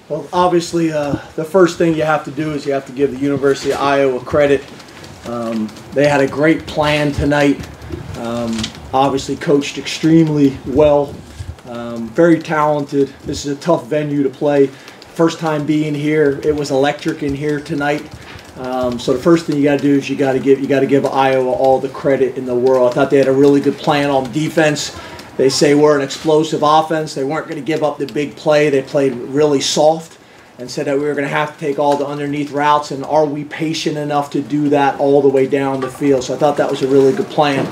Well, obviously, the first thing you have to do is you have to give the University of Iowa credit. They had a great plan tonight. Obviously coached extremely well. Very talented. This is a tough venue to play. First time being here, it was electric in here tonight. So the first thing you got to do is you got to give Iowa all the credit in the world. I thought they had a really good plan on defense. They say we're an explosive offense. They weren't going to give up the big play. They played really soft and said that we were going to have to take all the underneath routes, and are we patient enough to do that all the way down the field? So I thought that was a really good plan.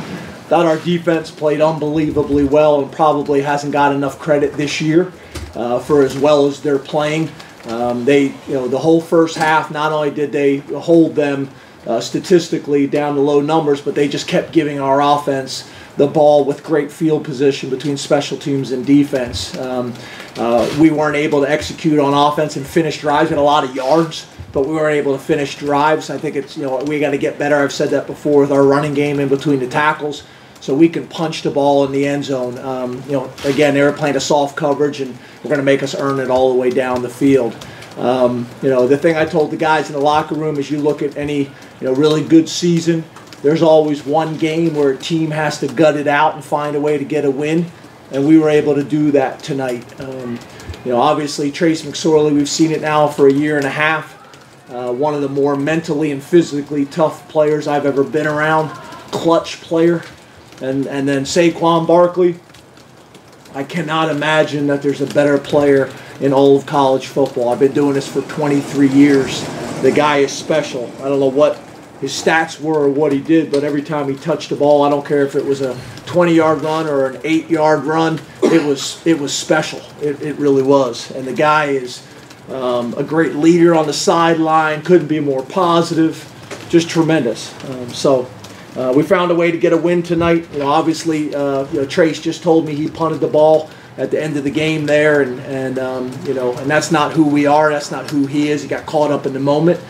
Thought our defense played unbelievably well and probably hasn't got enough credit this year for as well as they're playing. The whole first half, not only did they hold them statistically down to low numbers, but they just kept giving our offense the ball with great field position between special teams and defense. We weren't able to execute on offense and finish drives. We had a lot of yards, but we weren't able to finish drives. I think it's, we got to get better. I've said that before with our running game in between the tackles, so we can punch the ball in the end zone. Again, they were playing a soft coverage, and we're going to make us earn it all the way down the field. The thing I told the guys in the locker room is you look at any really good season, there's always one game where a team has to gut it out and find a way to get a win, and we were able to do that tonight. Obviously Trace McSorley, we've seen it now for a year and a half. One of the more mentally and physically tough players I've ever been around, clutch player. And then Saquon Barkley, I cannot imagine that there's a better player in all of college football. I've been doing this for 23 years. The guy is special. I don't know what his stats were or what he did, but every time he touched the ball, I don't care if it was a 20-yard run or an 8-yard run, it was special. It really was. And the guy is a great leader on the sideline, couldn't be more positive, just tremendous. We found a way to get a win tonight. Obviously, Trace just told me he punted the ball at the end of the game there, and that's not who we are. That's not who he is. He got caught up in the moment.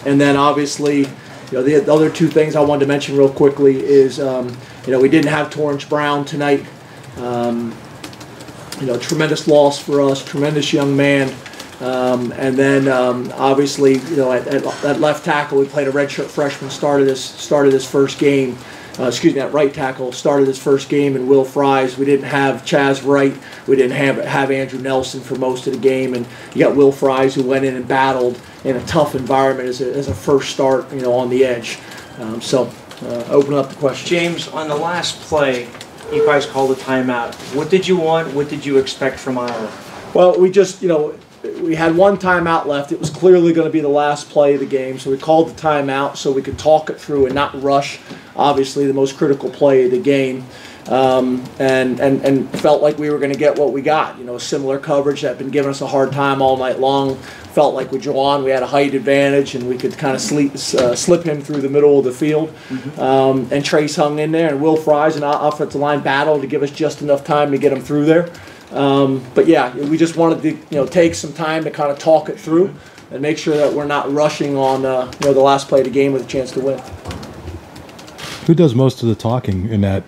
And then obviously, the other two things I wanted to mention real quickly is, we didn't have Torrance Brown tonight. Tremendous loss for us. Tremendous young man. And then obviously, at left tackle, we played a redshirt freshman, started his first game. At right tackle, started his first game in Will Fries. We didn't have Chaz Wright. We didn't have Andrew Nelson for most of the game, and you got Will Fries who went in and battled in a tough environment as a first start, on the edge. Open up the question. James, on the last play, you guys called a timeout. What did you want? What did you expect from Iowa? Well, we just, we had one timeout left. It was clearly going to be the last play of the game, so we called the timeout so we could talk it through and not rush, obviously, the most critical play of the game, and felt like we were going to get what we got. Similar coverage that had been giving us a hard time all night long. Felt like with Juwan, we had a height advantage, and we could kind of slip him through the middle of the field. Mm-hmm. And Trace hung in there, and Will Fries and our offensive line battled to give us just enough time to get him through there. But yeah, we just wanted to take some time to kind of talk it through and make sure that we're not rushing on the last play of the game with a chance to win. Who does most of the talking in that?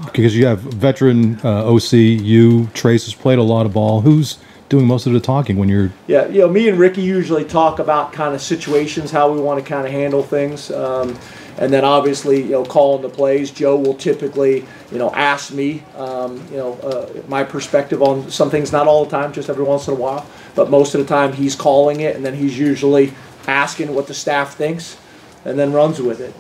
Because you have veteran OC, Trace has played a lot of ball. Who's doing most of the talking when you're? Yeah, me and Ricky usually talk about kind of situations, how we want to kind of handle things. And then obviously, calling the plays. Joe will typically, ask me, my perspective on some things. Not all the time, just every once in a while. But most of the time, he's calling it, and then he's usually asking what the staff thinks, and then runs with it.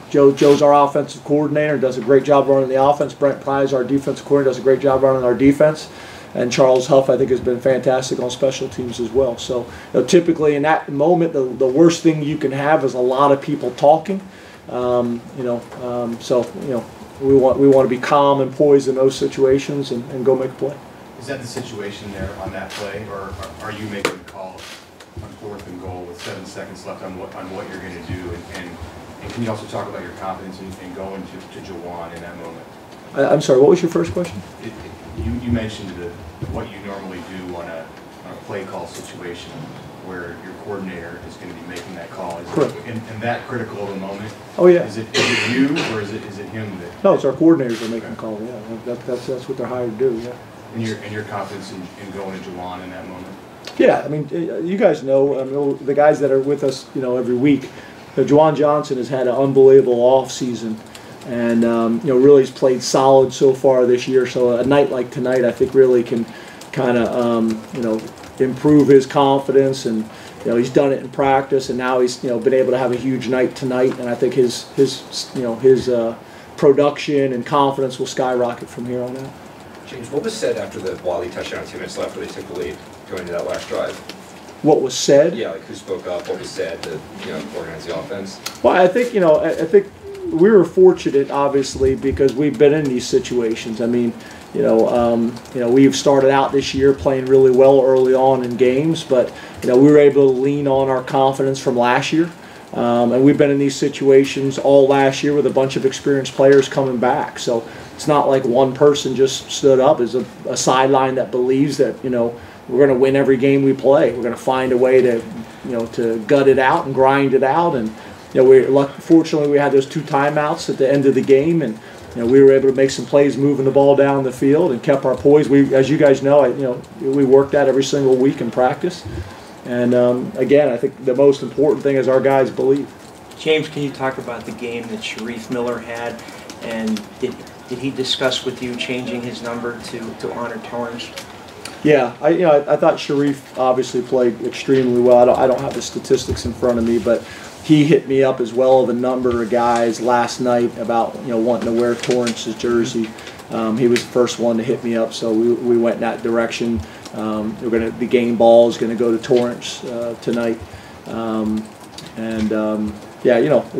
Joe's our offensive coordinator, does a great job running the offense. Brent Pryce, our defensive coordinator, does a great job running our defense. And Charles Huff, I think, has been fantastic on special teams as well. So, typically in that moment, the worst thing you can have is a lot of people talking. We want to be calm and poised in those situations and go make a play. Is that the situation there on that play, or are you making a call on 4th and goal with 7 seconds left on what you're going to do? And can you also talk about your confidence in going to Juwan in that moment? I'm sorry, what was your first question? You mentioned what you normally do on a play call situation where your coordinator is going to be making that call. Is Correct. In that critical of a moment? Oh yeah. Is it you or is it him that? No, it's our coordinators that are making the call. Yeah, that's what they're hired to do. Yeah. And your confidence in going to Juwan in that moment? Yeah, I mean, you guys know, the guys that are with us, every week. Juwan Johnson has had an unbelievable off season, and really has played solid so far this year. So a night like tonight, I think, really can kind of improve his confidence, and he's done it in practice, and now he's been able to have a huge night tonight, and I think his production and confidence will skyrocket from here on out. James, what was said after the Wally touchdown, 2 minutes left, where they took the lead going into that last drive? What was said? Yeah, like who spoke up? What was said to organize the offense? Well, I think I think we were fortunate, obviously, because we've been in these situations. I mean, we've started out this year playing really well early on in games, but we were able to lean on our confidence from last year. And we've been in these situations all last year with a bunch of experienced players coming back. So it's not like one person just stood up. It's a sideline that believes that we're going to win every game we play. We're going to find a way to to gut it out and grind it out. And fortunately we had those 2 timeouts at the end of the game, and we were able to make some plays moving the ball down the field and kept our poise. We, as you guys know, we worked that every single week in practice. And again, I think the most important thing is our guys believe. James, can you talk about the game that Sharif Miller had, and did he discuss with you changing his number to honor Torrance? Yeah, I thought Sharif obviously played extremely well. I don't have the statistics in front of me, but he hit me up as well of a number of guys last night about wanting to wear Torrance's jersey. He was the first one to hit me up, so we went in that direction. The game ball is going to go to Torrance tonight,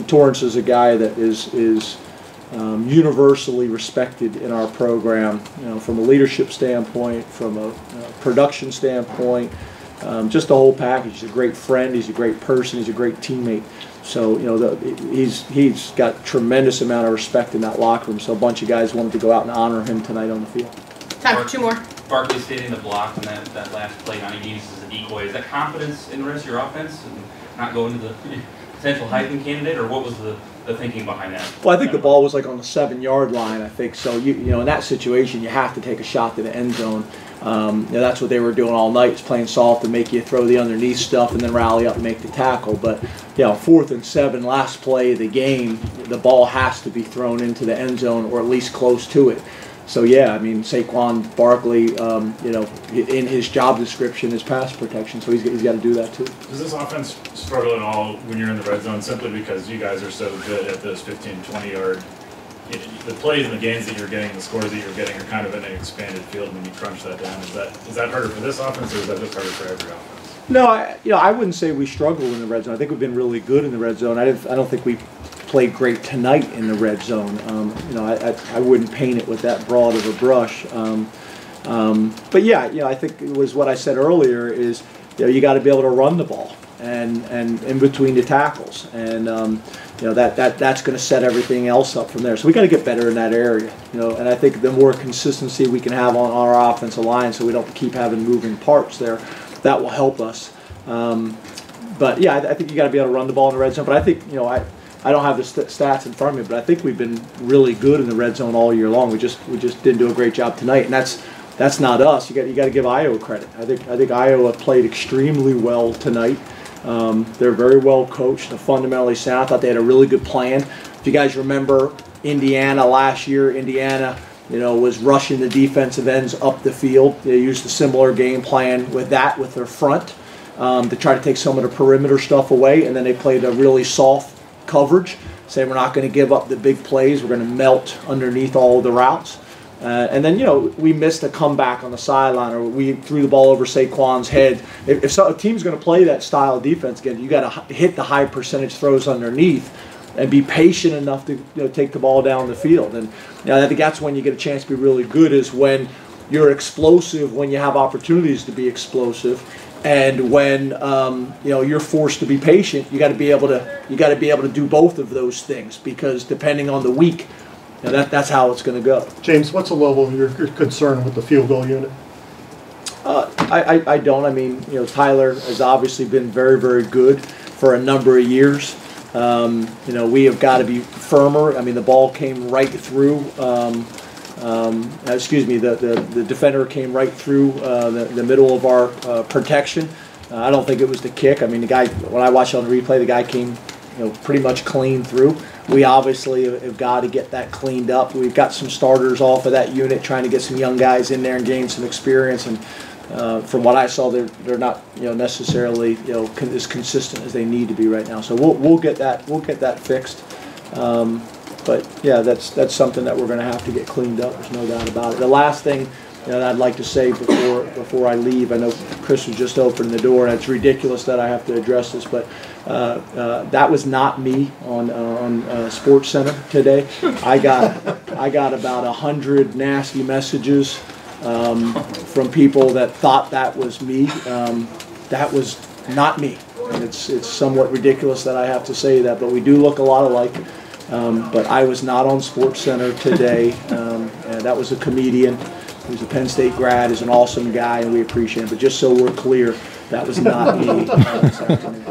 Torrance is a guy that is universally respected in our program. From a leadership standpoint, from a production standpoint, just the whole package. He's a great friend. He's a great person. He's a great teammate. So he's got tremendous amount of respect in that locker room. So a bunch of guys wanted to go out and honor him tonight on the field. Time for 2 more. Barkley stayed in the block on that last play, not even used as a decoy. Is that confidence in the rest of your offense and not going to the potential Heisman candidate, or what was the thinking behind that? Well, I think the ball was like on the 7-yard line, I think. So, in that situation, you have to take a shot to the end zone. That's what they were doing all night, is playing soft and make you throw the underneath stuff and then rally up and make the tackle. But, 4th and 7, last play of the game, the ball has to be thrown into the end zone or at least close to it. So, Saquon Barkley, in his job description is pass protection, so he's got to do that too. Does this offense struggle at all when you're in the red zone simply because you guys are so good at those 15, 20-yard, the plays and the gains that you're getting, the scores that you're getting are kind of in an expanded field when you crunch that down? Is that harder for this offense, or is that just harder for every offense? No, I wouldn't say we struggle in the red zone. I think we've been really good in the red zone. I don't think we played great tonight in the red zone. I wouldn't paint it with that broad of a brush. But I think it was what I said earlier is you got to be able to run the ball and in between the tackles, and that's going to set everything else up from there. So we got to get better in that area. And I think the more consistency we can have on our offensive line, so we don't keep having moving parts there, that will help us. But I think you got to be able to run the ball in the red zone. But I think I don't have the stats in front of me, but I think we've been really good in the red zone all year long. We just didn't do a great job tonight, and that's not us. You got to give Iowa credit. I think Iowa played extremely well tonight. They're very well coached. They're fundamentally sound. I thought they had a really good plan. If you guys remember Indiana last year, Indiana was rushing the defensive ends up the field. They used a similar game plan with their front to try to take some of the perimeter stuff away, and then they played a really soft coverage, saying we're not going to give up the big plays. We're going to melt underneath all of the routes. And then, we missed a comeback on the sideline, or we threw the ball over Saquon's head. If a team's going to play that style of defense again, you got to hit the high percentage throws underneath and be patient enough to take the ball down the field. And I think that's when you get a chance to be really good, is when you're explosive, when you have opportunities to be explosive. And when you're forced to be patient, you got to be able to do both of those things, because depending on the week, that's how it's going to go. James, what's the level of your concern with the field goal unit? I don't. I mean, Tyler has obviously been very, very good for a number of years. We have got to be firmer. I mean, the ball came right through excuse me, the defender came right through the middle of our protection. I don't think it was the kick. I mean, the guy, when I watched it on the replay, the guy came, pretty much clean through. We obviously have got to get that cleaned up. We've got some starters off of that unit, trying to get some young guys in there and gain some experience. And from what I saw, they're not necessarily as consistent as they need to be right now. So we'll get that fixed. But yeah, that's something that we're going to have to get cleaned up. There's no doubt about it. The last thing that I'd like to say before I leave, I know Chris was just opening the door, and it's ridiculous that I have to address this, but that was not me on SportsCenter today. I got about 100 nasty messages from people that thought that was me. That was not me. And it's somewhat ridiculous that I have to say that, but we do look a lot alike. But I was not on SportsCenter today. And that was a comedian. He's a Penn State grad. He's an awesome guy, and we appreciate him. But just so we're clear, that was not me this afternoon.